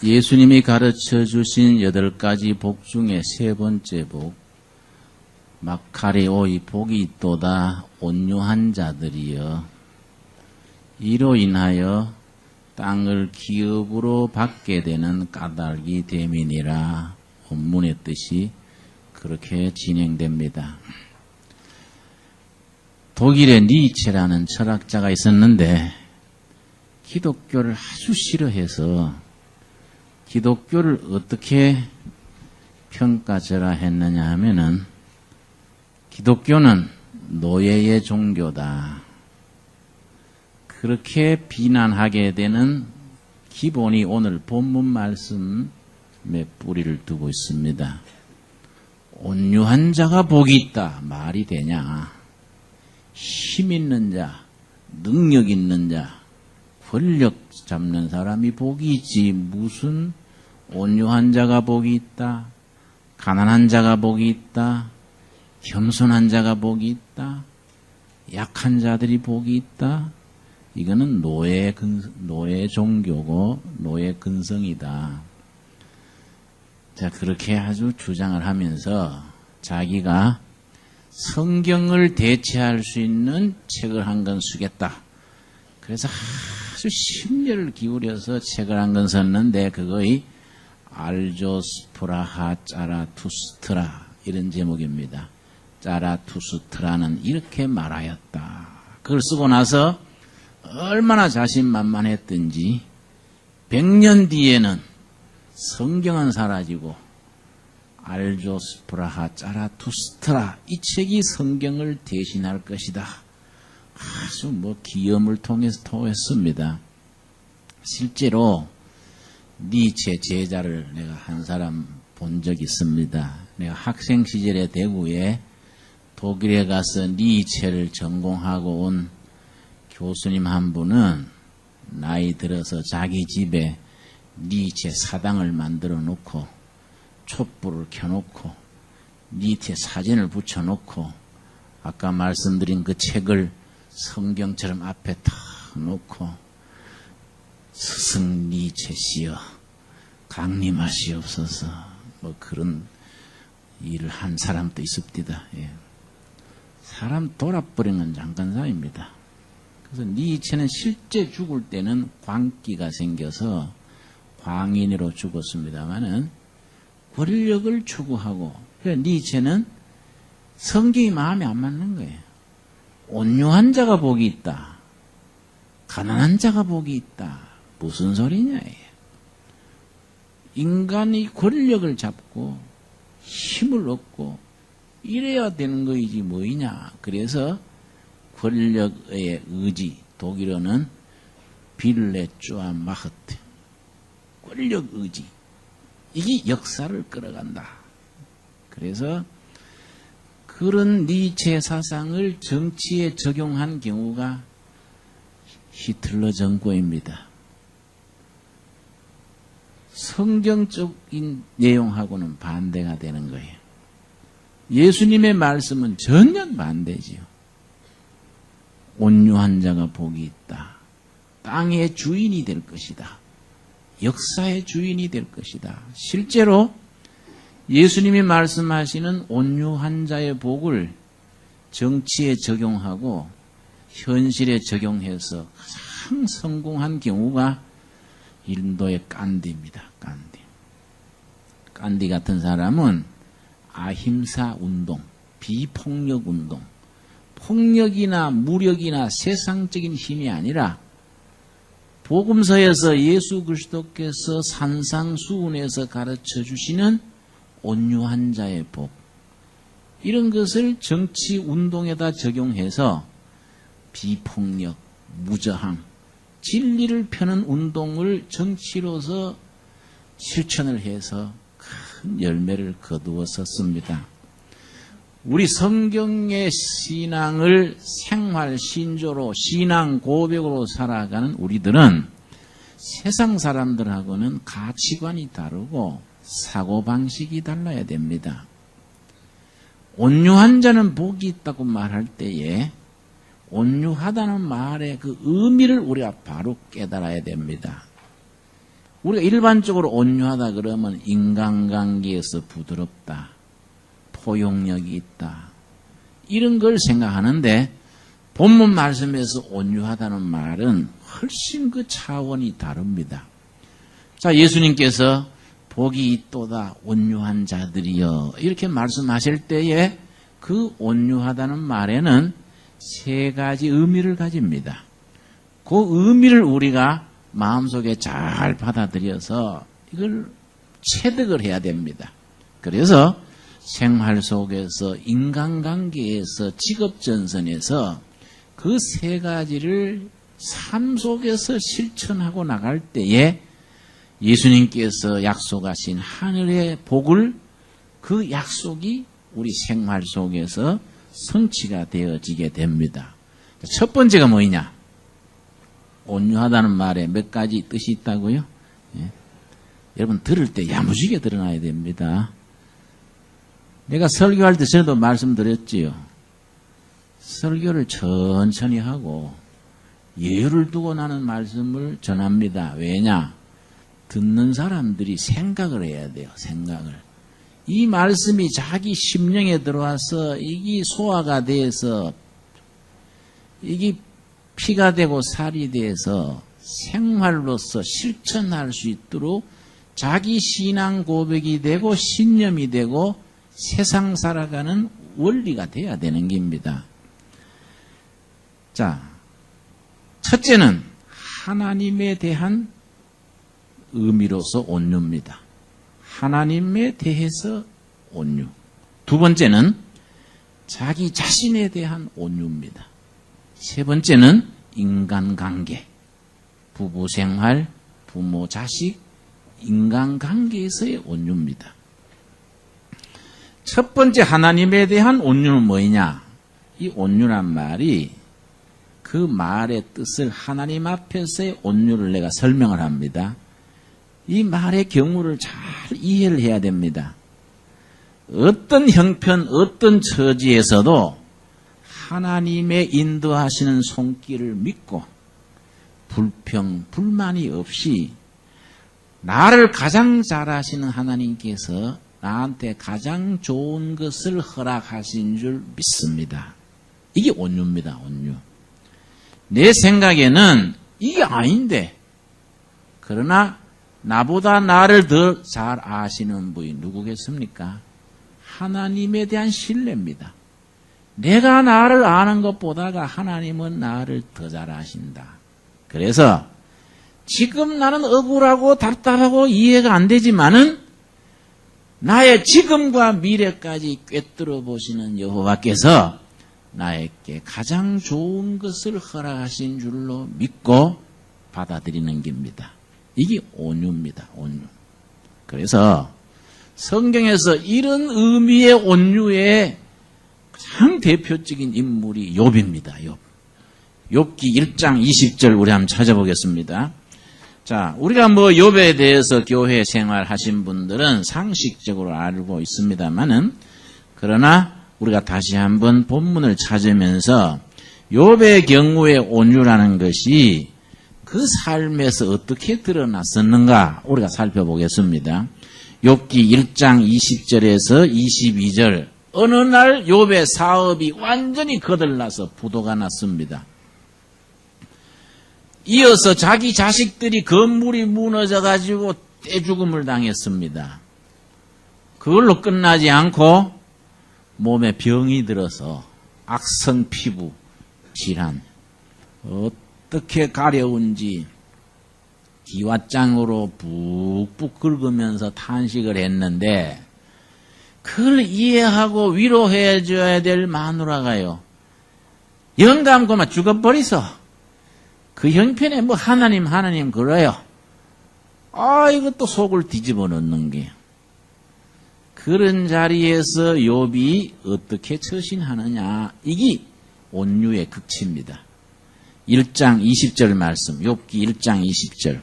예수님이 가르쳐 주신 8가지 복 중에 3번째 복, 마카리오이 복이 있도다 온유한 자들이여 이로 인하여 땅을 기업으로 받게 되는 까닭이 됨이니라. 본문의 뜻이 그렇게 진행됩니다. 독일의 니체라는 철학자가 있었는데 기독교를 아주 싫어해서 기독교를 어떻게 평가절하했느냐 하면은 기독교는 노예의 종교다. 그렇게 비난하게 되는 기본이 오늘 본문 말씀에 뿌리를 두고 있습니다. 온유한 자가 복이 있다. 말이 되냐? 힘 있는 자, 능력 있는 자, 권력 잡는 사람이 복이 있지 무슨 온유한 자가 복이 있다. 가난한 자가 복이 있다. 겸손한 자가 복이 있다. 약한 자들이 복이 있다. 이거는 노예 종교고 노예 근성이다. 자, 그렇게 아주 주장을 하면서 자기가 성경을 대체할 수 있는 책을 한 권 쓰겠다. 그래서 아주 심려를 기울여서 책을 한 권 썼는데 그거의 알조스프라하 짜라투스트라 이런 제목입니다. 짜라투스트라는 이렇게 말하였다. 그걸 쓰고 나서 얼마나 자신만만했던지 100년 뒤에는 성경은 사라지고 알조스프라하 짜라투스트라 이 책이 성경을 대신할 것이다. 아주 기염을 통해서 토했습니다. 실제로 니체 제자를 내가 한 사람 본 적이 있습니다. 내가 학생 시절에 대구에 독일에 가서 니체를 전공하고 온 교수님 한 분은 나이 들어서 자기 집에 니체 사당을 만들어 놓고 촛불을 켜놓고 니체 사진을 붙여놓고 아까 말씀드린 그 책을 성경처럼 앞에 탁 놓고 스승 니체시여 강림하시옵소서 그런 일을 한 사람도 있습니다. 예. 사람 돌아버린 건 잠깐사입니다. 그래서 니체는 실제 죽을 때는 광기가 생겨서 광인으로 죽었습니다만은 권력을 추구하고 니체는 성경이 마음에 안 맞는 거예요. 온유한 자가 복이 있다. 가난한 자가 복이 있다. 무슨 소리냐. 인간이 권력을 잡고 힘을 얻고 이래야 되는 거이지 뭐이냐. 그래서 권력의 의지, 독일어는 빌레 쭈아 마흐트, 권력 의지, 이게 역사를 끌어간다. 그래서 그런 니체 사상을 정치에 적용한 경우가 히틀러 정권입니다. 성경적인 내용하고는 반대가 되는 거예요. 예수님의 말씀은 전혀 반대지요. 온유한 자가 복이 있다. 땅의 주인이 될 것이다. 역사의 주인이 될 것이다. 실제로 예수님이 말씀하시는 온유한 자의 복을 정치에 적용하고 현실에 적용해서 가장 성공한 경우가 인도의 깐디입니다. 깐디 같은 사람은 아힘사 운동, 비폭력 운동, 폭력이나 무력이나 세상적인 힘이 아니라 복음서에서 예수 그리스도께서 산상수훈에서 가르쳐 주시는 온유한 자의 복, 이런 것을 정치 운동에다 적용해서 비폭력, 무저항, 진리를 펴는 운동을 정치로서 실천을 해서 큰 열매를 거두었었습니다. 우리 성경의 신앙을 생활 신조로 신앙 고백으로 살아가는 우리들은 세상 사람들하고는 가치관이 다르고 사고방식이 달라야 됩니다. 온유한 자는 복이 있다고 말할 때에 온유하다는 말의 그 의미를 우리가 바로 깨달아야 됩니다. 우리가 일반적으로 온유하다 그러면 인간관계에서 부드럽다, 포용력이 있다, 이런 걸 생각하는데 본문 말씀에서 온유하다는 말은 훨씬 그 차원이 다릅니다. 자, 예수님께서 복이 있도다 온유한 자들이여 이렇게 말씀하실 때에 그 온유하다는 말에는 세 가지 의미를 가집니다. 그 의미를 우리가 마음속에 잘 받아들여서 이걸 체득을 해야 됩니다. 그래서 생활 속에서 인간관계에서 직업전선에서 그 세 가지를 삶 속에서 실천하고 나갈 때에 예수님께서 약속하신 하늘의 복을 그 약속이 우리 생활 속에서 성취가 되어지게 됩니다. 첫 번째가 뭐냐? 온유하다는 말에 몇 가지 뜻이 있다고요? 예. 여러분 들을 때 야무지게 들어놔야 됩니다. 내가 설교할 때 전에도 말씀드렸지요. 설교를 천천히 하고 여유를 두고 나는 말씀을 전합니다. 왜냐? 듣는 사람들이 생각을 해야 돼요. 생각을. 이 말씀이 자기 심령에 들어와서 이게 소화가 돼서 이게 피가 되고 살이 돼서 생활로서 실천할 수 있도록 자기 신앙 고백이 되고 신념이 되고 세상 살아가는 원리가 돼야 되는 겁니다. 자, 첫째는 하나님에 대한 의미로서 온유입니다. 하나님에 대해서 온유. 두 번째는 자기 자신에 대한 온유입니다. 세 번째는 인간관계, 부부생활, 부모, 자식, 인간관계에서의 온유입니다. 첫 번째 하나님에 대한 온유는 뭐냐? 이 온유란 말이 그 말의 뜻을 하나님 앞에서의 온유를 내가 설명을 합니다. 이 말의 경우를 잘 이해를 해야 됩니다. 어떤 형편, 어떤 처지에서도 하나님의 인도하시는 손길을 믿고 불평, 불만이 없이 나를 가장 잘 아시는 하나님께서 나한테 가장 좋은 것을 허락하신 줄 믿습니다. 이게 온유입니다. 온유. 내 생각에는 이게 아닌데 그러나 나보다 나를 더 잘 아시는 분이 누구겠습니까? 하나님에 대한 신뢰입니다. 내가 나를 아는 것보다가 하나님은 나를 더 잘 아신다. 그래서 지금 나는 억울하고 답답하고 이해가 안 되지만은 나의 지금과 미래까지 꿰뚫어 보시는 여호와께서 나에게 가장 좋은 것을 허락하신 줄로 믿고 받아들이는 겁니다. 이게 온유입니다. 온유. 그래서 성경에서 이런 의미의 온유의 가장 대표적인 인물이 욥입니다. 욥. 욥기 1장 20절 우리 한번 찾아보겠습니다. 자, 우리가 욥에 대해서 교회 생활하신 분들은 상식적으로 알고 있습니다만은 그러나 우리가 다시 한번 본문을 찾으면서 욥의 경우의 온유라는 것이 그 삶에서 어떻게 드러났었는가 우리가 살펴보겠습니다. 욥기 1장 20절에서 22절 어느 날 욥의 사업이 완전히 거들나서 부도가 났습니다. 이어서 자기 자식들이 건물이 무너져가지고 떼죽음을 당했습니다. 그걸로 끝나지 않고 몸에 병이 들어서 악성 피부 질환 어떻게 가려운지 기왓장으로 푹푹 긁으면서 탄식을 했는데 그걸 이해하고 위로해줘야 될 마누라가요. 영감고만 죽어버리소. 그 형편에 하나님 그래요. 이것도 속을 뒤집어 놓는 게. 그런 자리에서 욥이 어떻게 처신하느냐. 이게 온유의 극치입니다. 1장 20절 말씀. 욥기 1장 20절.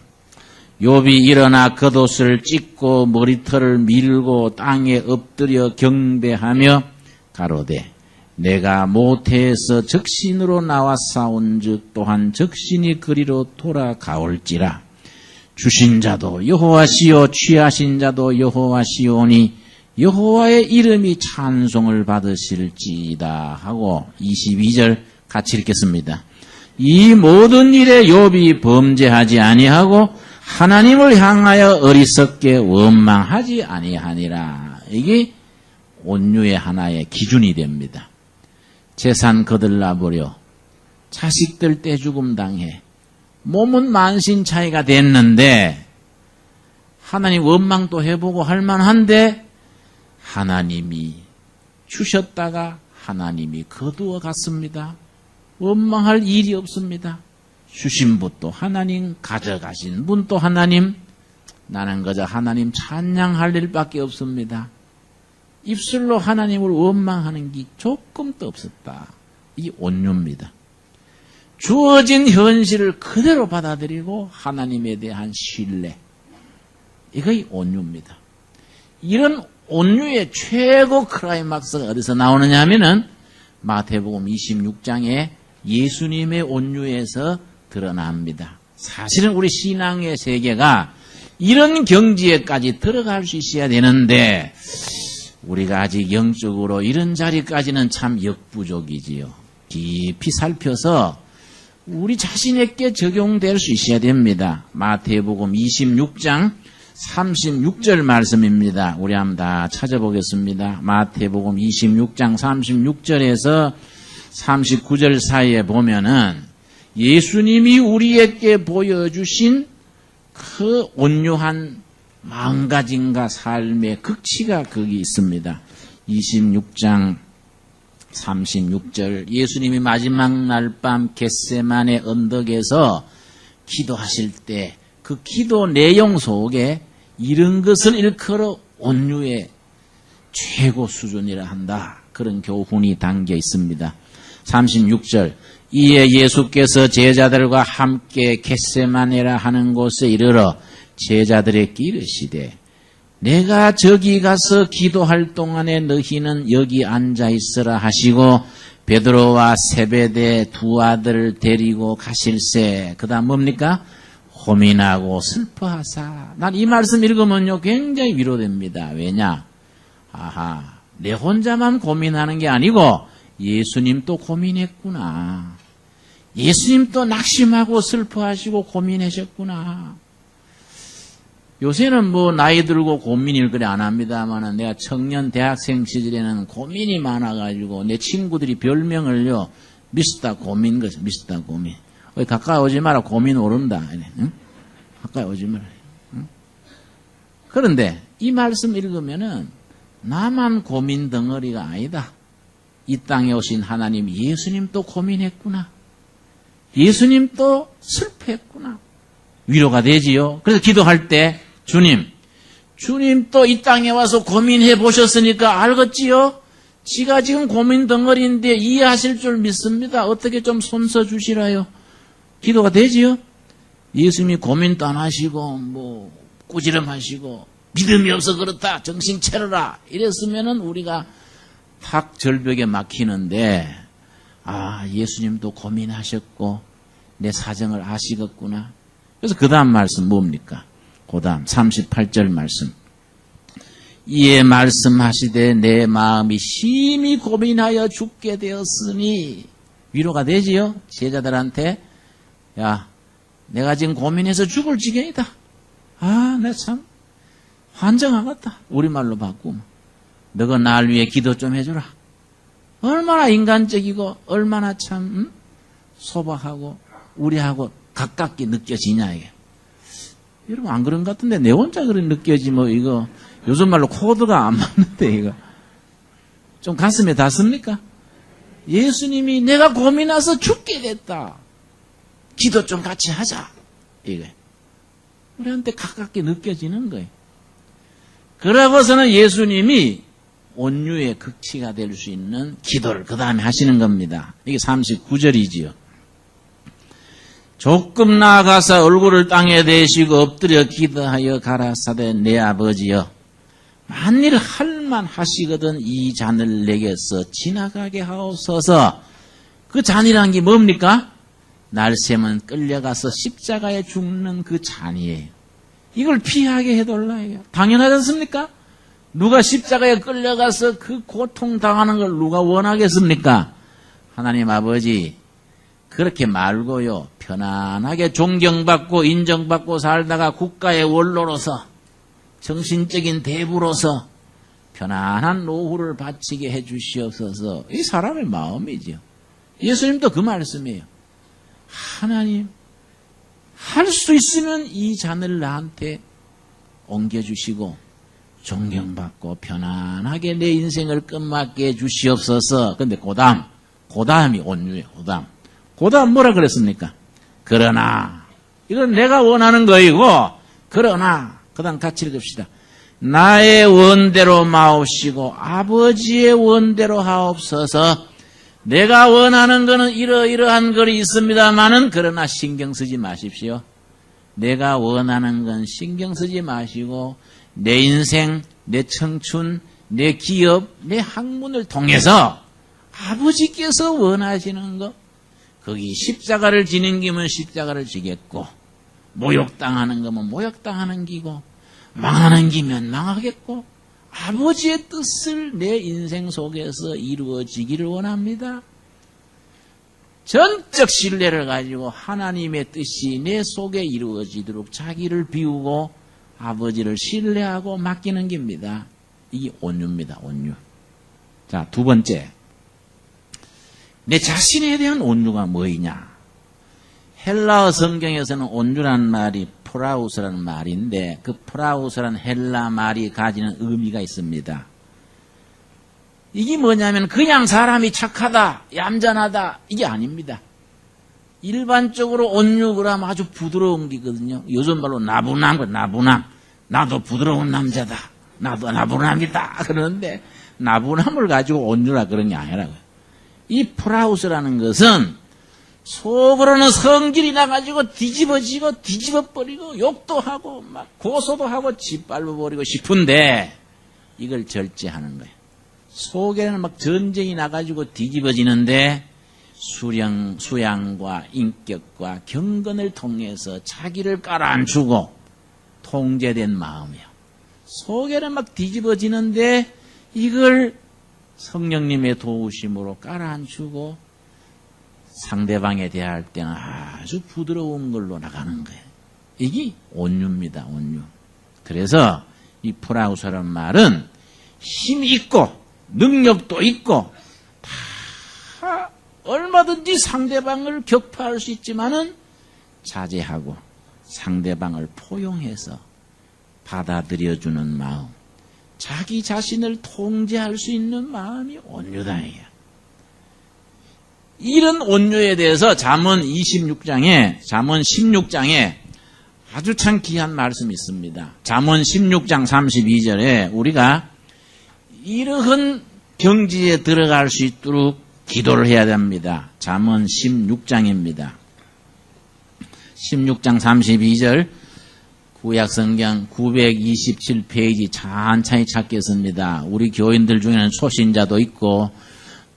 욥이 일어나 겉옷을 찢고 머리털을 밀고 땅에 엎드려 경배하며 가로되 내가 모태에서 적신으로 나와 싸운즉 또한 적신이 그리로 돌아가올지라 주신 자도 여호와시요 취하신 자도 여호와시오니 여호와의 이름이 찬송을 받으실지이다 하고 22절 같이 읽겠습니다. 이 모든 일에 욥이 범죄하지 아니하고 하나님을 향하여 어리석게 원망하지 아니하니라. 이게 온유의 하나의 기준이 됩니다. 재산 거들나버려 자식들 떼죽음 당해 몸은 만신 차이가 됐는데 하나님 원망도 해보고 할만한데 하나님이 주셨다가 하나님이 거두어 갔습니다. 원망할 일이 없습니다. 주신 분도 하나님, 가져가신 분도 하나님, 나는 그저 하나님 찬양할 일밖에 없습니다. 입술로 하나님을 원망하는 게 조금도 없었다. 이 온유입니다. 주어진 현실을 그대로 받아들이고 하나님에 대한 신뢰, 이거이 온유입니다. 이런 온유의 최고 클라이막스가 어디서 나오느냐 하면은 마태복음 26장에 예수님의 온유에서 드러납니다. 사실은 우리 신앙의 세계가 이런 경지에까지 들어갈 수 있어야 되는데 우리가 아직 영적으로 이런 자리까지는 참 역부족이지요. 깊이 살펴서 우리 자신에게 적용될 수 있어야 됩니다. 마태복음 26장 36절 말씀입니다. 우리 한번 다 찾아보겠습니다. 마태복음 26장 36절에서 39절 사이에 보면은 예수님이 우리에게 보여주신 그 온유한 마음가짐과 삶의 극치가 거기 있습니다. 26장 36절 예수님이 마지막 날 밤 겟세마네 언덕에서 기도하실 때 그 기도 내용 속에 이런 것을 일컬어 온유의 최고 수준이라 한다. 그런 교훈이 담겨 있습니다. 36절 이에 예수께서 제자들과 함께 겟세마네라 하는 곳에 이르러 제자들에게 이르시되 내가 저기 가서 기도할 동안에 너희는 여기 앉아 있으라 하시고 베드로와 세베대 두 아들을 데리고 가실세. 그 다음 뭡니까? 고민하고 슬퍼하사. 난 이 말씀 읽으면요 굉장히 위로됩니다. 왜냐? 아하, 내 혼자만 고민하는 게 아니고 예수님도 고민했구나. 예수님도 낙심하고 슬퍼하시고 고민하셨구나. 요새는 뭐 나이 들고 고민을 그래 안 합니다만 내가 청년 대학생 시절에는 고민이 많아가지고 내 친구들이 별명을요 미스터 고민 것이 미스터 고민. 가까이 오지 마라 고민 오른다. 응? 가까이 오지 마라. 응? 그런데 이 말씀 읽으면은 나만 고민 덩어리가 아니다. 이 땅에 오신 하나님 예수님도 고민했구나. 예수님도 슬퍼했구나. 위로가 되지요. 그래서 기도할 때 주님 또 이 땅에 와서 고민해 보셨으니까 알겠지요? 지가 지금 고민 덩어리인데 이해하실 줄 믿습니다. 어떻게 좀 손서 주시라요. 기도가 되지요? 예수님이 고민도 안 하시고 뭐 꾸지람하시고 믿음이 없어 그렇다. 정신 차려라. 이랬으면은 우리가 탁 절벽에 막히는데 예수님도 고민하셨고 내 사정을 아시겠구나. 그래서 그 다음 말씀 뭡니까? 그 다음 38절 말씀. 이에 말씀하시되 내 마음이 심히 고민하여 죽게 되었으니 위로가 되지요? 제자들한테 야 내가 지금 고민해서 죽을 지경이다. 내 참 환장하겠다. 우리말로 바꾸면 너가 날 위해 기도 좀 해주라. 얼마나 인간적이고 얼마나 참 소박하고 우리하고 가깝게 느껴지냐 이게. 여러분 안 그런 것 같은데 내 혼자 그런 느껴지 뭐 이거 요즘 말로 코드가 안 맞는데 이거 좀 가슴에 닿습니까? 예수님이 내가 고민해서 죽게 됐다. 기도 좀 같이 하자. 이게 우리한테 가깝게 느껴지는 거예요. 그러고서는 예수님이 온유의 극치가 될 수 있는 기도를 그 다음에 하시는 겁니다. 이게 39절이지요. 조금 나아가서 얼굴을 땅에 대시고 엎드려 기도하여 가라사대 내 아버지여 만일 할만 하시거든 이 잔을 내게서 지나가게 하옵소서. 그 잔이란 게 뭡니까? 날샘은 끌려가서 십자가에 죽는 그 잔이에요. 이걸 피하게 해달라. 당연하지 않습니까? 누가 십자가에 끌려가서 그 고통당하는 걸 누가 원하겠습니까? 하나님 아버지, 그렇게 말고요. 편안하게 존경받고 인정받고 살다가 국가의 원로로서 정신적인 대부로서 편안한 노후를 바치게 해 주시옵소서. 이 사람의 마음이죠. 예수님도 그 말씀이에요. 하나님, 할 수 있으면 이 잔을 나한테 옮겨주시고 존경받고 편안하게 내 인생을 끝맞게 해 주시옵소서. 근데 고담이 온유예요. 고담 뭐라 그랬습니까? 그러나, 이건 내가 원하는 거이고, 그러나, 그 다음 같이 읽읍시다. 나의 원대로 마옵시고 아버지의 원대로 하옵소서. 내가 원하는 거는 이러이러한 글이 있습니다마는 그러나 신경 쓰지 마십시오. 내가 원하는 건 신경 쓰지 마시고 내 인생, 내 청춘, 내 기업, 내 학문을 통해서 아버지께서 원하시는 거, 거기 십자가를 지는 기면 십자가를 지겠고 모욕당하는 거면 모욕당하는 기고 망하는 기면 망하겠고 아버지의 뜻을 내 인생 속에서 이루어지기를 원합니다. 전적 신뢰를 가지고 하나님의 뜻이 내 속에 이루어지도록 자기를 비우고 아버지를 신뢰하고 맡기는 겁니다. 이게 온유입니다. 온유. 자, 두 번째. 내 자신에 대한 온유가 뭐이냐? 헬라어 성경에서는 온유라는 말이 프라우스라는 말인데 그 프라우스라는 헬라 말이 가지는 의미가 있습니다. 이게 뭐냐면 그냥 사람이 착하다, 얌전하다 이게 아닙니다. 일반적으로 온유 그러면 아주 부드러운 게거든요. 요즘 말로 나분함. 나도 부드러운 남자다. 나도 나분함이다. 그러는데 나분함을 가지고 온유라 그런 게 아니라고요. 이 프라우스라는 것은 속으로는 성질이 나가지고 뒤집어지고 뒤집어버리고 욕도 하고 막 고소도 하고 짓밟아버리고 싶은데 이걸 절제하는 거예요. 속에는 막 전쟁이 나가지고 뒤집어지는데 수양과 인격과 경건을 통해서 자기를 깔아앉히고 통제된 마음이에요. 속에는 막 뒤집어지는데 이걸 성령님의 도우심으로 깔아앉히고 상대방에 대할 때는 아주 부드러운 걸로 나가는 거예요. 이게 온유입니다. 온유. 그래서 이 프라우스라는 말은 힘이 있고 능력도 있고 다 얼마든지 상대방을 격파할 수 있지만은 자제하고 상대방을 포용해서 받아들여주는 마음, 자기 자신을 통제할 수 있는 마음이 온유다. 이런 온유에 대해서 잠언 16장에 아주 참 귀한 말씀이 있습니다. 잠언 16장 32절에 우리가 이러한 경지에 들어갈 수 있도록 기도를 해야 됩니다. 잠언 16장입니다. 16장 32절 구약성경 927페이지 천천히 찾겠습니다. 우리 교인들 중에는 초신자도 있고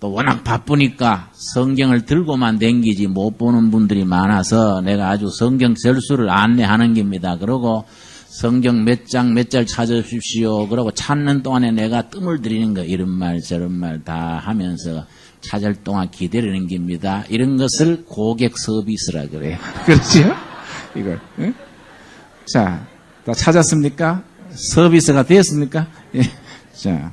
또 워낙 바쁘니까 성경을 들고만 댕기지 못 보는 분들이 많아서 내가 아주 성경 절수를 안내하는 겁니다. 그러고 성경 몇 장 몇 절 찾으십시오. 그러고 찾는 동안에 내가 뜸을 들이는 거 이런 말 저런 말 다 하면서 찾을 동안 기다리는 겁니다. 이런 것을 고객 서비스라 그래요. 그렇죠? 이걸. 응? 자, 다 찾았습니까? 서비스가 되었습니까? 예. 자,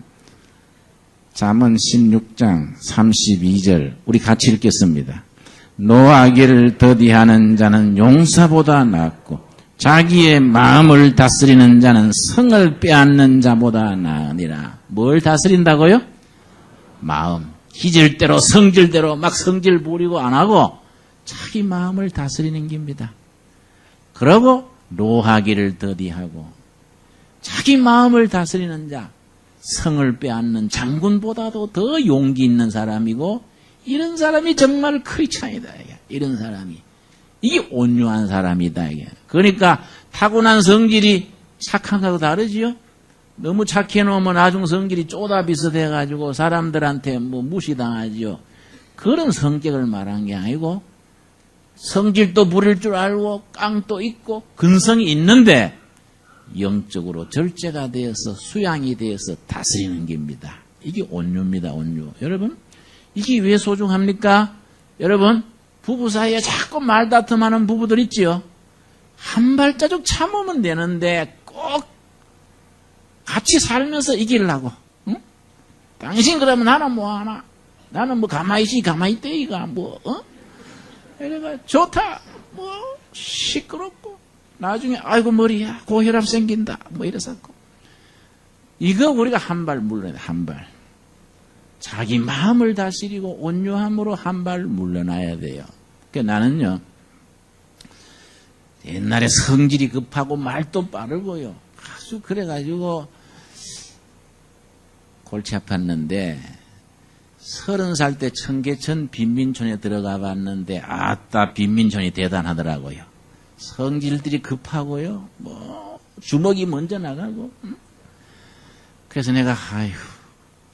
잠언 16장 32절 우리 같이 읽겠습니다. 노하기를 더디하는 자는 용사보다 낫고 자기의 마음을 다스리는 자는 성을 빼앗는 자보다 나으니라. 뭘 다스린다고요? 마음. 기질대로 성질대로 막 성질 부리고 안 하고 자기 마음을 다스리는 겁니다. 그러고 노하기를 더디하고 자기 마음을 다스리는 자, 성을 빼앗는 장군보다도 더 용기 있는 사람이고 이런 사람이 정말 크리스찬이다. 이런 사람이. 이게 온유한 사람이다. 그러니까 타고난 성질이 착한 거하고 다르지요? 너무 착해 놓으면 나중 성질이 쪼다 비슷해가지고 사람들한테 뭐 무시당하지요. 그런 성격을 말한 게 아니고 성질도 부릴 줄 알고 깡도 있고 근성이 있는데 영적으로 절제가 되어서 수양이 되어서 다스리는 겁니다. 이게 온유입니다. 온유. 여러분, 이게 왜 소중합니까? 여러분, 부부 사이에 자꾸 말다툼하는 부부들 있지요. 한 발자국 참으면 되는데 꼭 같이 살면서 이기려고. 응? 당신 그러면 나는 뭐 하나? 나는 뭐 가만히 있지, 가만히 있대, 이가 뭐, 이래가 좋다, 뭐, 시끄럽고, 나중에, 아이고, 머리야, 고혈압 생긴다, 뭐 이래서고. 이거 우리가 한 발 물러야 돼, 한 발. 자기 마음을 다스리고 온유함으로 한 발 물러나야 돼요. 그러니까 나는요, 옛날에 성질이 급하고 말도 빠르고요. 아주 그래가지고 골치 아팠는데 30살 때 청계천 빈민촌에 들어가 봤는데 아따 빈민촌이 대단하더라고요. 성질들이 급하고요. 뭐 주먹이 먼저 나가고. 그래서 내가 아휴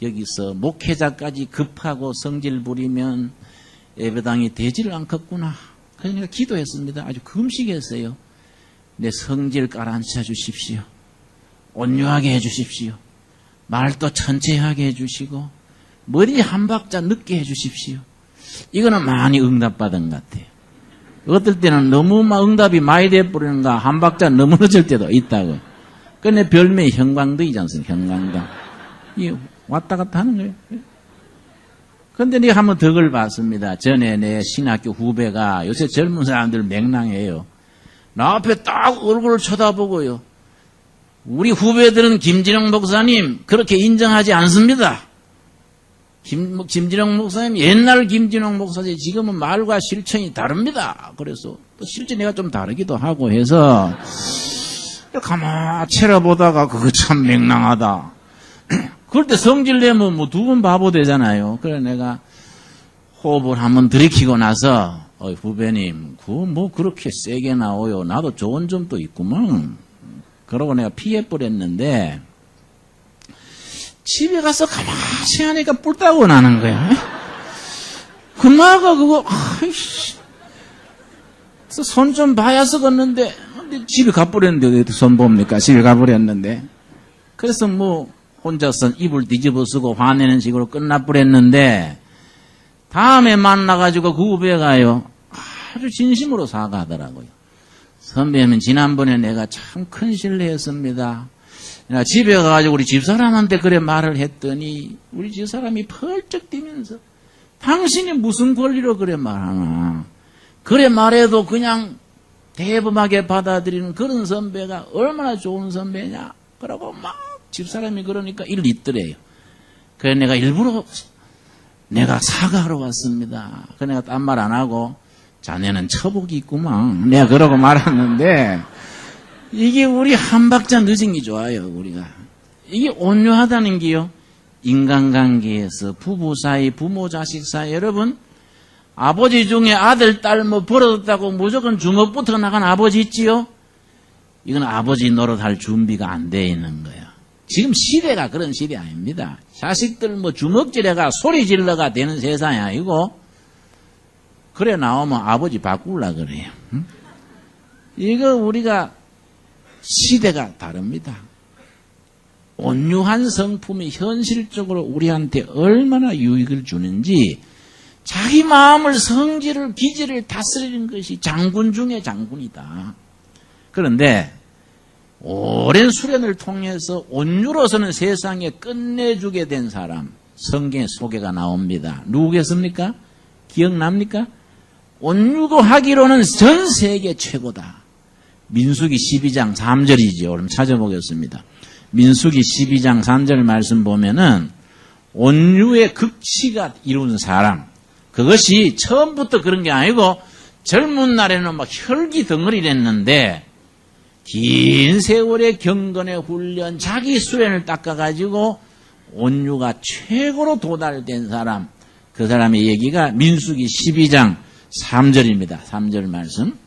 여기서 목회자까지 급하고 성질 부리면 예배당이 되지를 않겠구나. 그래서 내가 기도했습니다. 아주 금식했어요. 내 성질 깔아앉혀 주십시오. 온유하게 해주십시오. 말도 천천히하게 해주시고 머리 한 박자 늦게 해주십시오. 이거는 많이 응답받은 것 같아요. 어떨 때는 너무 응답이 많이 돼버리는가 한 박자 너무 늦을 때도 있다고. 그런데 별명이 형광등이지 않습니까? 형광등. 이 왔다 갔다 하는 거예요. 그런데 내가 한번 덕을 봤습니다. 전에 내 신학교 후배가 요새 젊은 사람들 맹랑해요. 나 앞에 딱 얼굴을 쳐다보고요. 우리 후배들은 김진영 목사님 그렇게 인정하지 않습니다. 김진영 목사님 옛날 김진영 목사님 지금은 말과 실천이 다릅니다. 그래서 또 실제 내가 좀 다르기도 하고 해서 가만히 쳐다보다가 그거 참 맹랑하다. 그럴 때 성질 내면 뭐 두 번 바보 되잖아요. 그래 내가 호흡을 한번 들이키고 나서 후배님 그거 뭐 그렇게 세게 나오요. 나도 좋은 점도 있구먼. 그러고 내가 피해버렸는데 집에 가서 가만히 하니까 뿔따고 나는 거야. 그마가 그거 아이씨 손 좀 봐야 쓰겠는데 집에 가버렸는데 어디 손 봅니까? 집에 가버렸는데 그래서 뭐 혼자서 입을 뒤집어 쓰고 화내는 식으로 끝나버렸는데 다음에 만나가지고 그 후배가요 아주 진심으로 사과하더라고요. 선배님 지난번에 내가 참 큰 실례했습니다. 내가 집에 가가지고 우리 집사람한테 그래 말을 했더니 우리 집사람이 펄쩍 뛰면서 당신이 무슨 권리로 그래 말하나. 그래 말해도 그냥 대범하게 받아들이는 그런 선배가 얼마나 좋은 선배냐. 그러고 막 집사람이 그러니까 일이 있더래요. 그래서 내가 일부러 내가 사과하러 왔습니다. 그래서 내가 딴 말 안 하고 자네는 처복이 있구만. 내가 그러고 말았는데 이게 우리 한 박자 늦은 게 좋아요. 우리가 이게 온유하다는 게요. 인간관계에서 부부 사이, 부모 자식 사이 여러분 아버지 중에 아들, 딸 뭐 벌어졌다고 무조건 주먹부터 나간 아버지 있지요? 이건 아버지 노릇할 준비가 안 돼 있는 거예요. 지금 시대가 그런 시대 아닙니다. 자식들 뭐 주먹질해가 소리 질러가 되는 세상이 아니고 그래 나오면 아버지 바꾸려고 그래요. 응? 이거 우리가 시대가 다릅니다. 온유한 성품이 현실적으로 우리한테 얼마나 유익을 주는지 자기 마음을 성질을 기질을 다스리는 것이 장군 중에 장군이다. 그런데 오랜 수련을 통해서 온유로서는 세상에 끝내주게 된 사람 성경에 소개가 나옵니다. 누구겠습니까? 기억납니까? 온유도 하기로는 전 세계 최고다. 민수기 12장 3절이죠. 그럼 찾아보겠습니다. 민수기 12장 3절 말씀 보면은 온유의 극치가 이룬 사람 그것이 처음부터 그런 게 아니고 젊은 날에는 막 혈기 덩어리를 했는데 긴 세월의 경건의 훈련 자기 수련을 닦아가지고 온유가 최고로 도달된 사람 그 사람의 얘기가 민수기 12장 3절입니다. 3절 말씀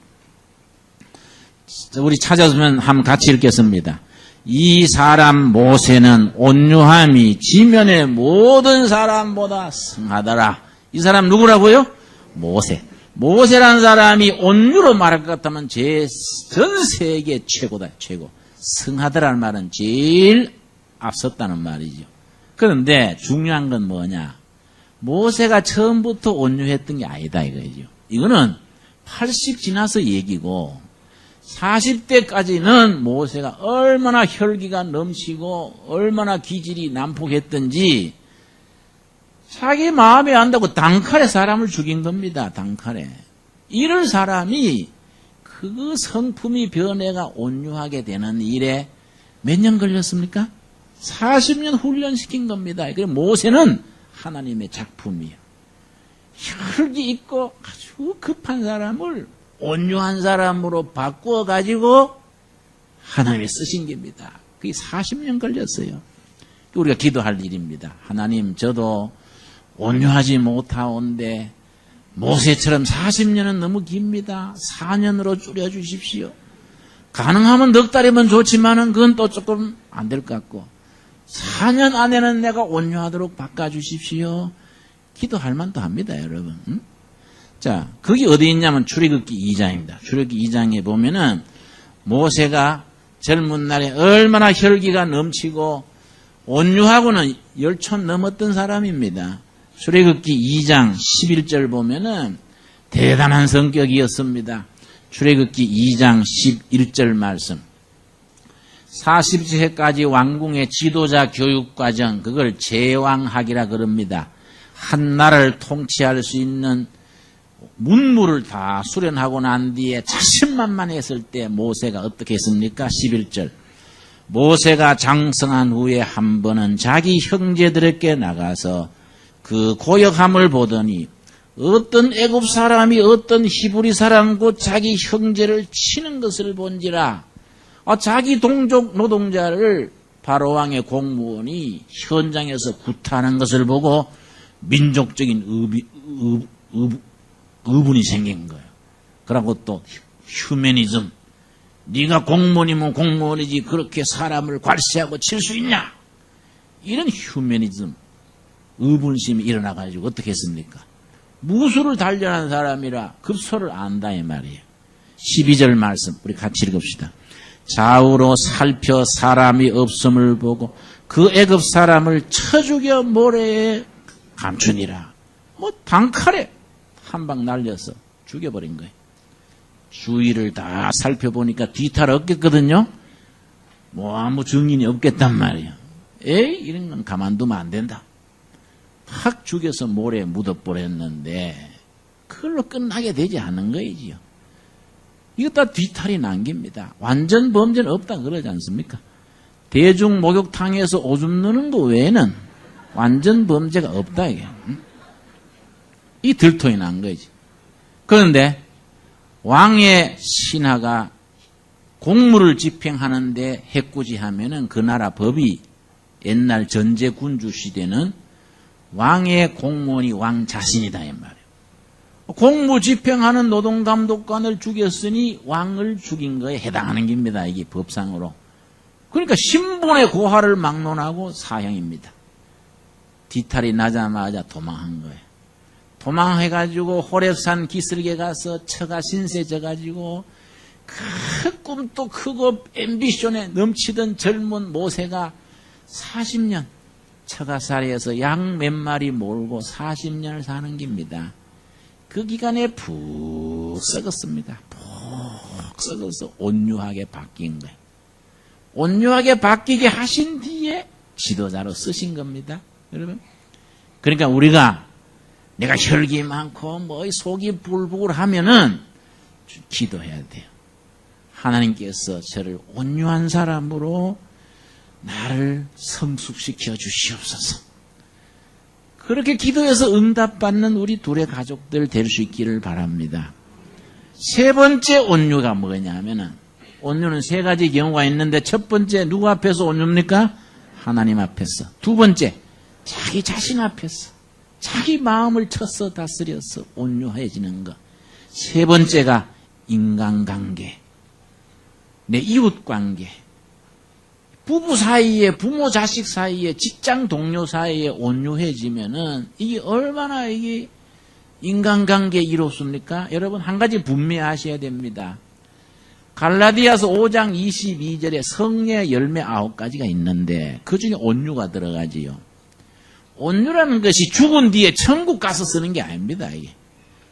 우리 찾아보면 한번 같이 읽겠습니다. 이 사람 모세는 온유함이 지면의 모든 사람보다 승하더라. 이 사람 누구라고요? 모세. 모세라는 사람이 온유로 말할 것 같으면 전 세계 최고다. 최고. 승하더라는 말은 제일 앞섰다는 말이죠. 그런데 중요한 건 뭐냐? 모세가 처음부터 온유했던 게 아니다 이거죠. 이거는 80 지나서 얘기고 40대까지는 모세가 얼마나 혈기가 넘치고 얼마나 기질이 난폭했던지 자기 마음에 안다고 단칼에 사람을 죽인 겁니다. 단칼에. 이런 사람이 그 성품이 변해가 온유하게 되는 일에 몇 년 걸렸습니까? 40년 훈련시킨 겁니다. 그래서 모세는 하나님의 작품이에요. 혈기 있고 아주 급한 사람을 온유한 사람으로 바꾸어가지고 하나님이 쓰신 겁니다. 그게 40년 걸렸어요. 우리가 기도할 일입니다. 하나님, 저도 온유하지 못하온데 모세처럼 40년은 너무 깁니다. 4년으로 줄여주십시오. 가능하면 넉 달이면 좋지만은 그건 또 조금 안 될 것 같고 4년 안에는 내가 온유하도록 바꿔주십시오. 기도할 만도 합니다, 여러분. 응? 자, 그게 어디 있냐면 출애굽기 2장입니다. 출애굽기 2장에 보면은 모세가 젊은 날에 얼마나 혈기가 넘치고 온유하고는 열촌 넘었던 사람입니다. 출애굽기 2장 11절 보면은 대단한 성격이었습니다. 출애굽기 2장 11절 말씀. 40세까지 왕궁의 지도자 교육과정, 그걸 제왕학이라 그럽니다. 한 나라를 통치할 수 있는 문무를 다 수련하고 난 뒤에 자신만만했을 때 모세가 어떻게 했습니까? 11절. 모세가 장성한 후에 한 번은 자기 형제들에게 나가서 그 고역함을 보더니 어떤 애굽 사람이 어떤 히브리 사람과 자기 형제를 치는 것을 본지라. 자기 동족 노동자를 바로왕의 공무원이 현장에서 구타하는 것을 보고 민족적인 의분이 생긴 거예요. 그리고 또 휴머니즘. 네가 공무원이면 공무원이지 그렇게 사람을 괄시하고 칠 수 있냐? 이런 휴머니즘, 의분심이 일어나가지고 어떻게 했습니까? 무술을 단련한 사람이라 급소를 안다 이 말이에요. 12절 말씀 우리 같이 읽읍시다. 좌우로 살펴 사람이 없음을 보고 그 애굽 사람을 쳐 죽여 모래에 감추니라. 단칼에 한 방 날려서 죽여버린 거예요. 주위를 다 살펴보니까 뒤탈 없겠거든요. 아무 증인이 없겠단 말이에요. 에이, 이런 건 가만두면 안 된다. 확 죽여서 모래에 묻어버렸는데 그걸로 끝나게 되지 않은 거이지요. 이거 다 뒤탈이 남깁니다. 완전 범죄는 없다 그러지 않습니까? 대중 목욕탕에서 오줌 누는 거 외에는 완전 범죄가 없다 이게. 이 들통이 난 거지. 그런데 왕의 신하가 공무를 집행하는데 해꾸지하면은 그 나라 법이 옛날 전제군주 시대는 왕의 공무원이 왕 자신이다 이 말이에요. 공무 집행하는 노동감독관을 죽였으니 왕을 죽인 거에 해당하는 겁니다. 이게 법상으로. 그러니까 신분의 고하를 막론하고 사형입니다. 뒤탈이 나자마자 도망한 거예요. 도망해가지고 호렙산 기슭에 가서 처가 신세 져가지고 그 꿈도 크고 앰비션에 넘치던 젊은 모세가 40년 처가살이에서 양 몇 마리 몰고 40년을 사는 겁니다. 그 기간에 푹 썩었습니다. 푹 썩어서 온유하게 바뀐 거예요. 온유하게 바뀌게 하신 뒤에 지도자로 쓰신 겁니다. 여러분. 그러니까 우리가 내가 혈기 많고 속이 불불 하면은 기도해야 돼요. 하나님께서 저를 온유한 사람으로 나를 성숙시켜 주시옵소서. 그렇게 기도해서 응답받는 우리 둘의 가족들 될 수 있기를 바랍니다. 세 번째 온유가 뭐냐면은 온유는 세 가지 경우가 있는데 첫 번째 누구 앞에서 온유입니까? 하나님 앞에서. 두 번째 자기 자신 앞에서 자기 마음을 쳐서 다스려서 온유해지는 것. 세 번째가 인간관계, 내 이웃관계, 부부 사이에, 부모 자식 사이에, 직장 동료 사이에 온유해지면은 이게 얼마나 이게 인간관계에 이롭습니까? 여러분 한 가지 분명하셔야 됩니다. 갈라디아서 5장 22절에 성령의 열매 9가지가 있는데 그 중에 온유가 들어가지요. 온유라는 것이 죽은 뒤에 천국 가서 쓰는 게 아닙니다. 이게.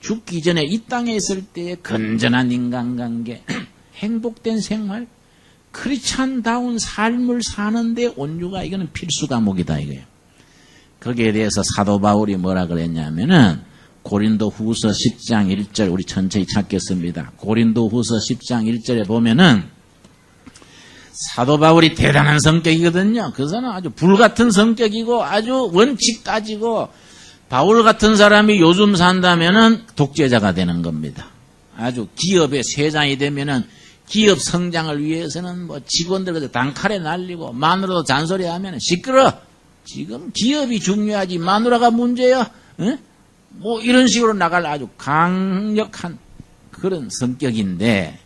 죽기 전에 이 땅에 있을 때의 건전한 인간관계, 행복된 생활, 크리스찬다운 삶을 사는데 온유가 이거는 필수 과목이다 이거예요. 거기에 대해서 사도 바울이 뭐라 그랬냐면은 고린도 후서 10장 1절 우리 천천히 찾겠습니다. 고린도 후서 10장 1절에 보면은 사도 바울이 대단한 성격이거든요. 그 사람은 아주 불같은 성격이고 아주 원칙 따지고 바울 같은 사람이 요즘 산다면은 독재자가 되는 겁니다. 아주 기업의 세장이 되면은 기업 성장을 위해서는 뭐 직원들 단칼에 날리고 마누라도 잔소리하면 시끄러. 지금 기업이 중요하지 마누라가 문제야. 응? 뭐 이런 식으로 나갈 아주 강력한 그런 성격인데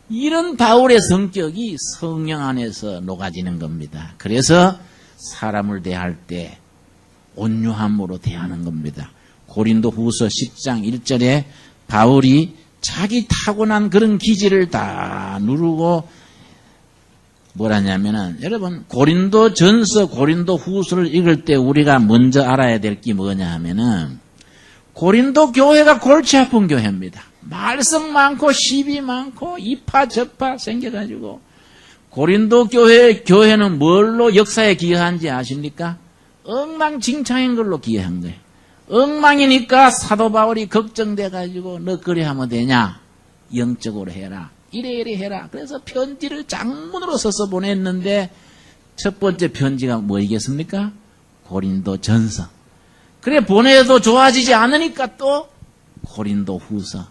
이런 바울의 성격이 성령 안에서 녹아지는 겁니다. 그래서 사람을 대할 때 온유함으로 대하는 겁니다. 고린도 후서 10장 1절에 바울이 자기 타고난 그런 기질을 다 누르고 뭐라냐면은 여러분 고린도 전서 고린도 후서를 읽을 때 우리가 먼저 알아야 될 게 뭐냐 하면은 고린도 교회가 골치 아픈 교회입니다. 말썽 많고 시비 많고 이파저파 생겨가지고 고린도 교회는 뭘로 역사에 기여한지 아십니까? 엉망진창인 걸로 기여한 거예요. 엉망이니까 사도 바울이 걱정돼가지고 너 그래 하면 되냐? 영적으로 해라. 이래 해라. 그래서 편지를 장문으로 써서 보냈는데 첫 번째 편지가 뭐이겠습니까? 고린도 전서. 그래 보내도 좋아지지 않으니까 또 고린도 후서.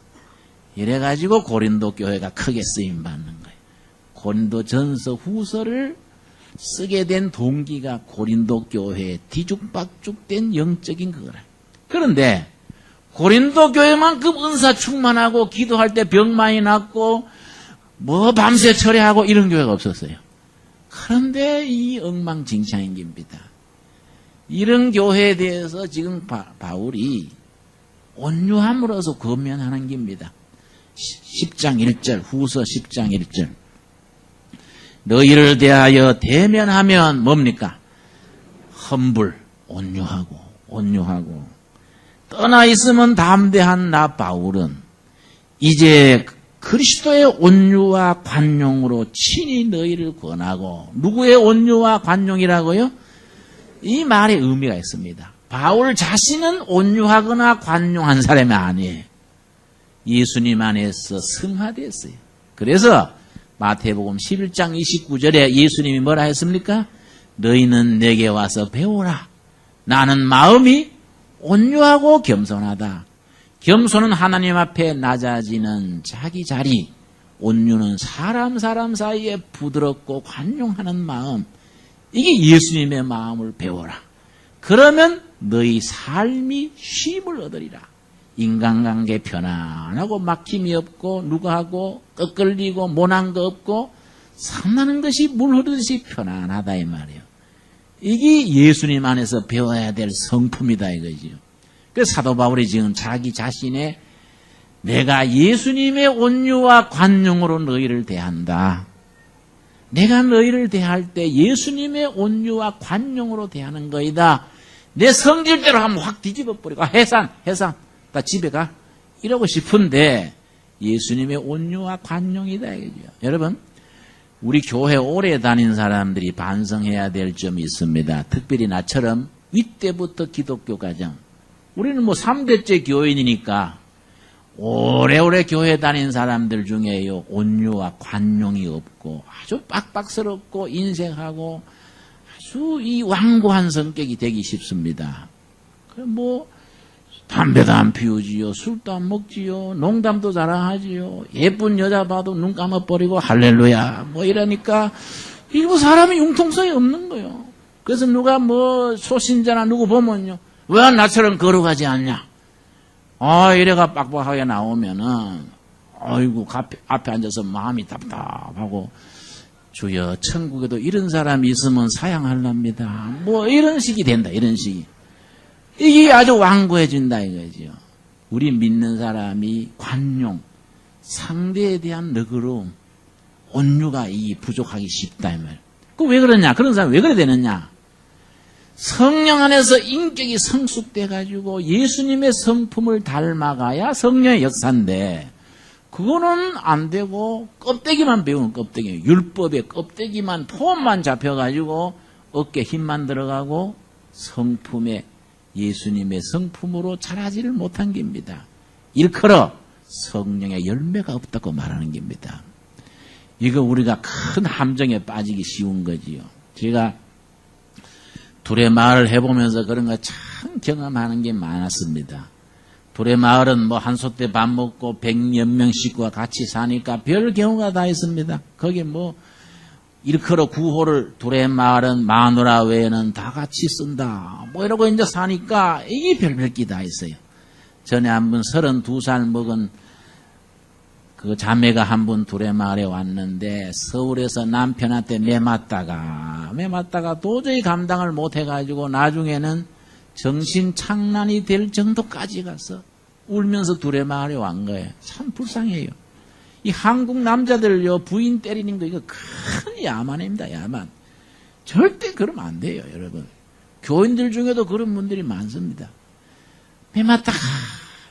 이래가지고 고린도 교회가 크게 쓰임받는 거예요. 고린도 전서 후서를 쓰게 된 동기가 고린도 교회의 뒤죽박죽된 영적인 그거라. 그런데 고린도 교회만큼 은사 충만하고 기도할 때 병 많이 낫고 뭐 밤새 철회하고 이런 교회가 없었어요. 그런데 이 엉망진창인 겁니다. 이런 교회에 대해서 지금 바울이 온유함으로써 권면하는 겁니다. 10장 1절 후서 10장 1절 너희를 대하여 대면하면 뭡니까? 험불 온유하고 떠나 있으면 담대한 나 바울은 이제 그리스도의 온유와 관용으로 친히 너희를 권하고 누구의 온유와 관용이라고요? 이 말에 의미가 있습니다. 바울 자신은 온유하거나 관용한 사람이 아니에요. 예수님 안에서 승화됐어요. 그래서 마태복음 11장 29절에 예수님이 뭐라 했습니까? 너희는 내게 와서 배우라. 나는 마음이 온유하고 겸손하다. 겸손은 하나님 앞에 낮아지는 자기 자리, 온유는 사람 사이에 부드럽고 관용하는 마음. 이게 예수님의 마음을 배워라. 그러면 너희 삶이 쉼을 얻으리라. 인간관계 편안하고 막힘이 없고 누구하고 끄끌리고 모난 거 없고 산나는 것이 물 흐르듯이 편안하다 이 말이에요. 이게 예수님 안에서 배워야 될 성품이다 이거지요. 그래서 사도 바울이 지금 자기 자신의 내가 예수님의 온유와 관용으로 너희를 대한다. 내가 너희를 대할 때 예수님의 온유와 관용으로 대하는 거이다. 내 성질대로 하면 확 뒤집어버리고 해산 나 집에 가 이러고 싶은데 예수님의 온유와 관용이다 이거죠. 여러분 우리 교회 오래 다닌 사람들이 반성해야 될 점이 있습니다. 특별히 나처럼 윗때부터 기독교 가정 우리는 뭐 3대째 교인이니까 오래오래 교회 다닌 사람들 중에요 온유와 관용이 없고 아주 빡빡스럽고 인색하고 아주 이 완고한 성격이 되기 쉽습니다. 뭐 담배도 안 피우지요, 술도 안 먹지요, 농담도 잘 안 하지요, 예쁜 여자 봐도 눈 감아버리고 할렐루야 뭐 이러니까 이거 사람이 융통성이 없는 거예요. 그래서 누가 뭐 소신자나 누구 보면요 왜 나처럼 걸어가지 않냐? 이래가 빡빡하게 나오면은, 아이고, 앞에 앉아서 마음이 답답하고, 주여, 천국에도 이런 사람이 있으면 사양하랍니다. 뭐, 이런 식이 된다, 이런 식이. 이게 아주 완고해진다, 이거지요. 우리 믿는 사람이 관용, 상대에 대한 너그러움, 온유가 부족하기 쉽다 이 말. 그 왜 그러냐? 그런 사람 왜 그래 되느냐? 성령 안에서 인격이 성숙돼 가지고 예수님의 성품을 닮아가야 성령의 역사인데 그거는 안 되고 껍데기만 배우는 껍데기, 율법의 껍데기만 폼만 잡혀가지고 어깨 힘만 들어가고 성품의 예수님의 성품으로 자라지를 못한 겁니다. 일컬어 성령의 열매가 없다고 말하는 겁니다. 이거 우리가 큰 함정에 빠지기 쉬운 거지요. 제가 둘의 마을을 해보면서 그런 거 참 경험하는 게 많았습니다. 둘의 마을은 뭐 한솥에 밥 먹고 100여 명 식구가 같이 사니까 별 경우가 다 있습니다. 거기 뭐 일컬어 구호를 둘의 마을은 마누라 외에는 다 같이 쓴다. 뭐 이러고 이제 사니까 이게 별별 게 다 있어요. 전에 한 분 32살 먹은 그 자매가 한 분 둘의 마을에 왔는데 서울에서 남편한테 매맞다가 도저히 감당을 못해가지고 나중에는 정신 창난이 될 정도까지 가서 울면서 둘의 마을에 온 거예요. 참 불쌍해요. 이 한국 남자들요 부인 때리는 거 이거 큰 야만입니다. 야만. 절대 그러면 안 돼요, 여러분. 교인들 중에도 그런 분들이 많습니다.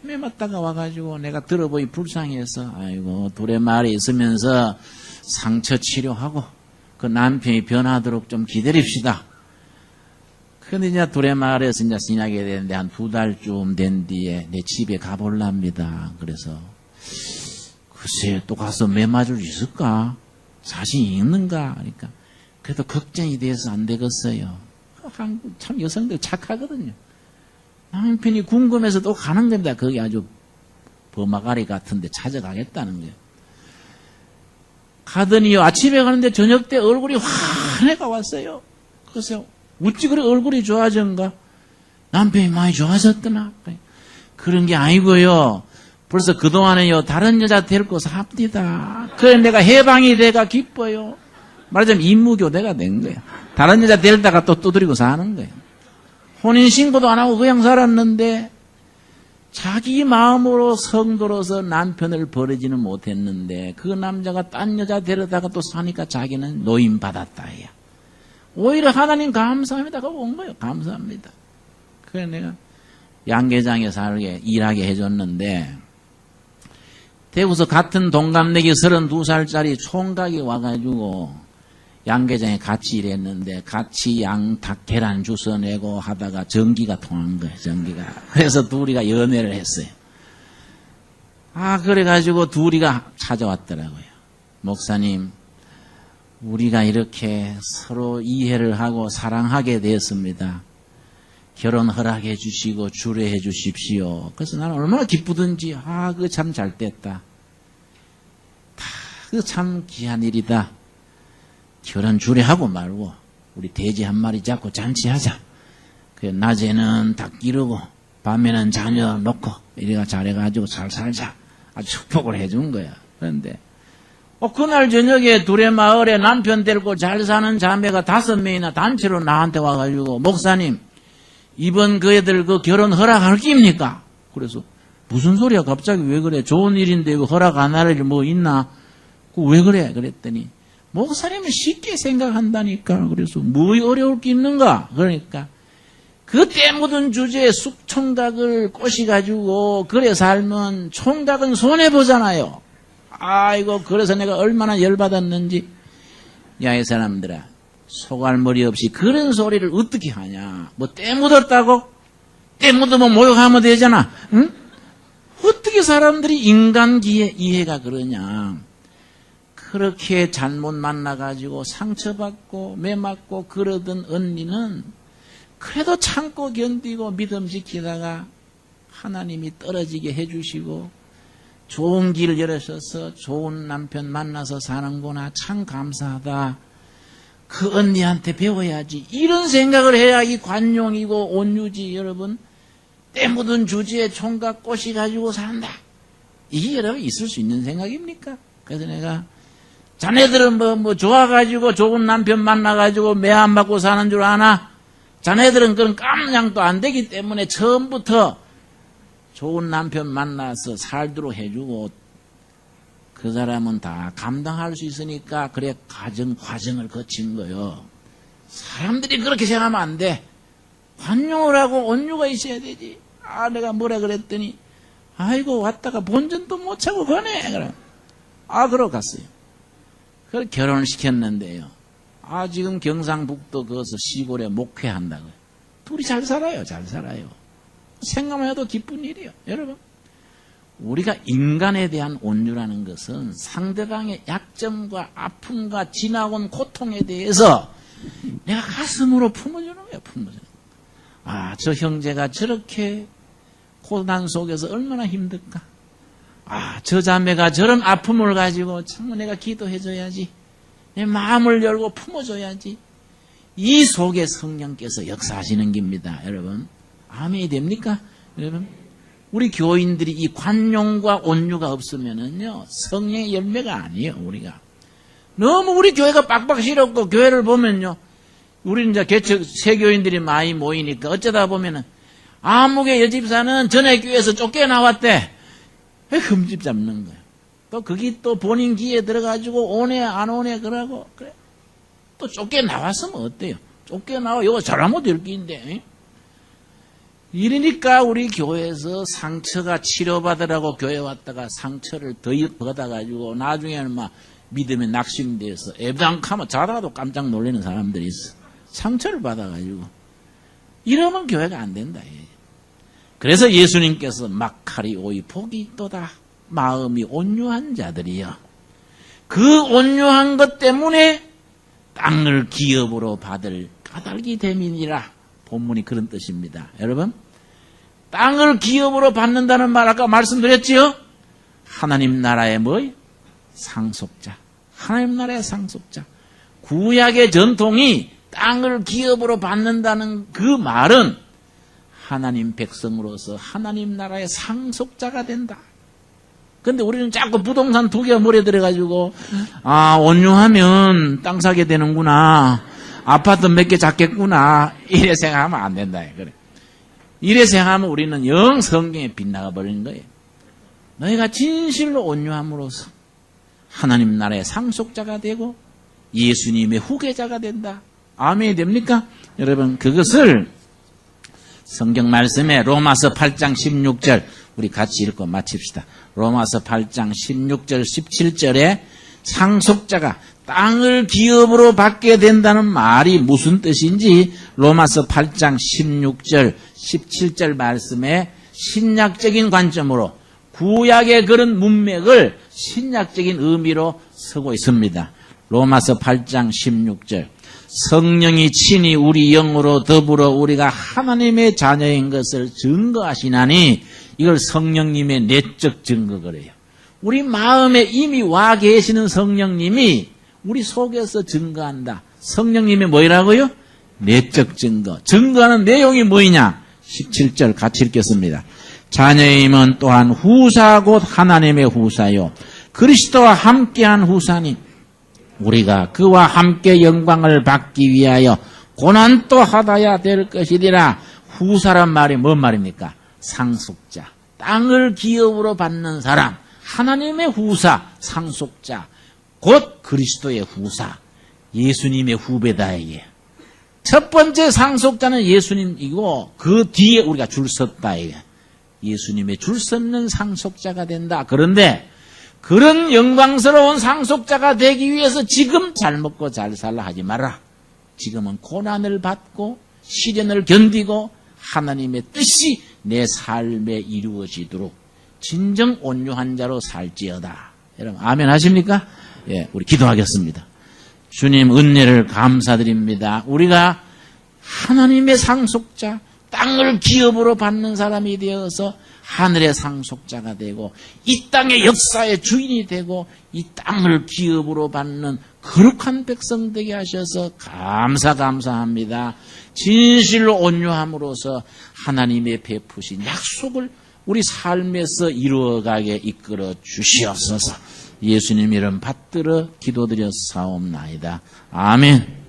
매맞다가 와가지고 내가 들어보니 불쌍해서 아이고 둘의 마을에 있으면서 상처 치료하고 그 남편이 변하도록 좀 기다립시다. 근데 이제 둘의 마을에서 이제 신약이 되는데 한 2달쯤 된 뒤에 내 집에 가볼랍니다. 그래서 글쎄 또 가서 매맞을 수 있을까? 자신이 있는가? 그러니까 그래도 걱정이 돼서 안 되겠어요. 한국 참 여성들 착하거든요. 남편이 궁금해서 또 가는 겁니다. 거기 아주 버마가리 같은데 찾아가겠다는 거예요. 가더니요 아침에 가는데 저녁 때 얼굴이 환해가 왔어요. 그래서 어찌 그래 얼굴이 좋아졌는가? 남편이 많이 좋아졌더나? 그런 게 아니고요. 벌써 그동안에요 다른 여자 데리고 삽니다. 그래 내가 해방이 돼가 기뻐요. 말하자면 임무교대가 된 거예요. 다른 여자 데리다가 또 두드리고 사는 거예요. 혼인신고도 안 하고 그냥 살았는데 자기 마음으로 성도로서 남편을 버리지는 못했는데 그 남자가 딴 여자 데려다가 또 사니까 자기는 노임받았다 해요. 오히려 하나님 감사합니다. 그거 온 거예요. 감사합니다. 그래 내가 양계장에 살게 일하게 해줬는데 대구서 같은 동갑내기 32살짜리 총각이 와가지고 양계장에 같이 일했는데 같이 양닭 계란 주워 내고 하다가 전기가 통한 거예요. 전기가. 그래서 둘이가 연애를 했어요. 그래가지고 둘이가 찾아왔더라고요. 목사님 우리가 이렇게 서로 이해를 하고 사랑하게 되었습니다. 결혼 허락해 주시고 주례해 주십시오. 그래서 나는 얼마나 기쁘든지 그거 참 잘 됐다. 그거 참 귀한 일이다. 결혼 주례하고 말고 우리 돼지 한 마리 잡고 잔치하자. 그 낮에는 닭 기르고 밤에는 자녀 놓고 이래가 잘해가지고 잘 살자. 아주 축복을 해준 거야. 그런데 그날 저녁에 둘의 마을에 남편 데리고 잘 사는 자매가 5명이나 단체로 나한테 와가지고 목사님 이번 그 애들 그 결혼 허락할 깁니까? 그래서 무슨 소리야 갑자기 왜 그래? 좋은 일인데 왜 허락 안 할 일 뭐 있나? 왜 그래? 그랬더니 목사님은 쉽게 생각한다니까. 그래서 뭐 어려울 게 있는가? 그러니까 그 때 묻은 주제에 쑥총각을 꼬시가지고 그래 살면 총각은 손해보잖아요. 아이고 그래서 내가 얼마나 열받았는지. 야 이 사람들아 속알머리 없이 그런 소리를 어떻게 하냐. 뭐 때 묻었다고? 때 묻으면 모욕하면 되잖아. 응? 어떻게 사람들이 인간기에 이해가 그러냐. 그렇게 잘못 만나가지고 상처받고 매맞고 그러던 언니는 그래도 참고 견디고 믿음 지키다가 하나님이 떨어지게 해주시고 좋은 길 열으셔서 좋은 남편 만나서 사는구나. 참 감사하다. 그 언니한테 배워야지. 이런 생각을 해야 이 관용이고 온유지. 여러분 때 묻은 주제에 총각 꼬시 가지고 산다. 이게 여러분 있을 수 있는 생각입니까? 그래서 내가 자네들은 뭐 좋아가지고 좋은 남편 만나가지고 매 안 받고 사는 줄 아나? 자네들은 그런 깜냥도 안 되기 때문에 처음부터 좋은 남편 만나서 살도록 해주고 그 사람은 다 감당할 수 있으니까 그래 과정을 거친 거요. 사람들이 그렇게 생각하면 안 돼. 관용을 하고 온유가 있어야 되지. 내가 뭐라 그랬더니 아이고 왔다가 본전도 못 차고 가네. 그럼 그러고 갔어요. 그걸 결혼을 시켰는데요. 지금 경상북도 거기서 시골에 목회한다고요. 둘이 잘 살아요. 생각만 해도 기쁜 일이에요. 여러분, 우리가 인간에 대한 온유라는 것은 상대방의 약점과 아픔과 지나온 고통에 대해서 내가 가슴으로 품어주는 거예요. 저 형제가 저렇게 고난 속에서 얼마나 힘들까. 저 자매가 저런 아픔을 가지고 참 내가 기도해줘야지. 내 마음을 열고 품어줘야지. 이 속에 성령께서 역사하시는 겁니다. 여러분, 아멘이 됩니까? 여러분, 우리 교인들이 이 관용과 온유가 없으면은요, 성령의 열매가 아니에요. 우리가 너무 우리 교회가 빡빡 실었고, 교회를 보면요, 우리는 이제 개척 세교인들이 많이 모이니까 어쩌다 보면은 아무개 여집사는 전에 교회에서 쫓겨나왔대. 흠집 잡는 거예요. 또 그게 또 본인 기에 들어가지고 오네 안 오네 그러고 그래. 또 쫓겨나왔으면 어때요? 쫓겨나와 이거 잘하면 될 끼인데. 이러니까 우리 교회에서 상처가 치료받으라고 교회 왔다가 상처를 더 받아가지고 나중에는 막 믿음에 낙심돼서 애당하면 자다가도 깜짝 놀라는 사람들이 있어. 상처를 받아가지고. 이러면 교회가 안 된다. 그래서 예수님께서 막하리 오이 복이 있도다. 마음이 온유한 자들이여. 그 온유한 것 때문에 땅을 기업으로 받을 까닭이 됨이니라. 본문이 그런 뜻입니다. 여러분, 땅을 기업으로 받는다는 말 아까 말씀드렸지요? 하나님 나라의 뭐예요? 상속자. 하나님 나라의 상속자. 구약의 전통이 땅을 기업으로 받는다는 그 말은 하나님 백성으로서 하나님 나라의 상속자가 된다. 근데 우리는 자꾸 부동산 두 개가 몰에 들어가지고 온유하면 땅 사게 되는구나. 아파트 몇 개 잡겠구나. 이래 생각하면 안 된다. 그래. 이래 생각하면 우리는 영 성경에 빗나가 버리는 거예요. 너희가 진실로 온유함으로써 하나님 나라의 상속자가 되고 예수님의 후계자가 된다. 아멘이 됩니까? 여러분, 그것을 성경 말씀에 로마서 8장 16절 우리 같이 읽고 마칩시다. 로마서 8장 16절 17절에 상속자가 땅을 기업으로 받게 된다는 말이 무슨 뜻인지 로마서 8장 16절 17절 말씀에 신약적인 관점으로 구약의 그런 문맥을 신약적인 의미로 쓰고 있습니다. 로마서 8장 16절 성령이 친히 우리 영으로 더불어 우리가 하나님의 자녀인 것을 증거하시나니 이걸 성령님의 내적 증거 그래요. 우리 마음에 이미 와 계시는 성령님이 우리 속에서 증거한다. 성령님이 뭐라고요? 내적 증거. 증거하는 내용이 뭐이냐? 17절 같이 읽겠습니다. 자녀임은 또한 후사 곧 하나님의 후사요 그리스도와 함께한 후사니 우리가 그와 함께 영광을 받기 위하여 고난도 하다야 될 것이리라. 후사란 말이 뭔 말입니까? 상속자. 땅을 기업으로 받는 사람. 하나님의 후사, 상속자. 곧 그리스도의 후사. 예수님의 후배다에게. 첫 번째 상속자는 예수님이고 그 뒤에 우리가 줄 섰다. 예수님의 줄 섰는 상속자가 된다. 그런데 그런 영광스러운 상속자가 되기 위해서 지금 잘 먹고 잘 살라 하지 마라. 지금은 고난을 받고 시련을 견디고 하나님의 뜻이 내 삶에 이루어지도록 진정 온유한 자로 살지어다. 여러분 아멘 하십니까? 예, 우리 기도하겠습니다. 주님 은혜를 감사드립니다. 우리가 하나님의 상속자, 땅을 기업으로 받는 사람이 되어서 하늘의 상속자가 되고 이 땅의 역사의 주인이 되고 이 땅을 기업으로 받는 거룩한 백성 되게 하셔서 감사합니다. 진실로 온유함으로써 하나님의 베푸신 약속을 우리 삶에서 이루어가게 이끌어 주시옵소서. 예수님 이름 받들어 기도드려 사옵나이다. 아멘.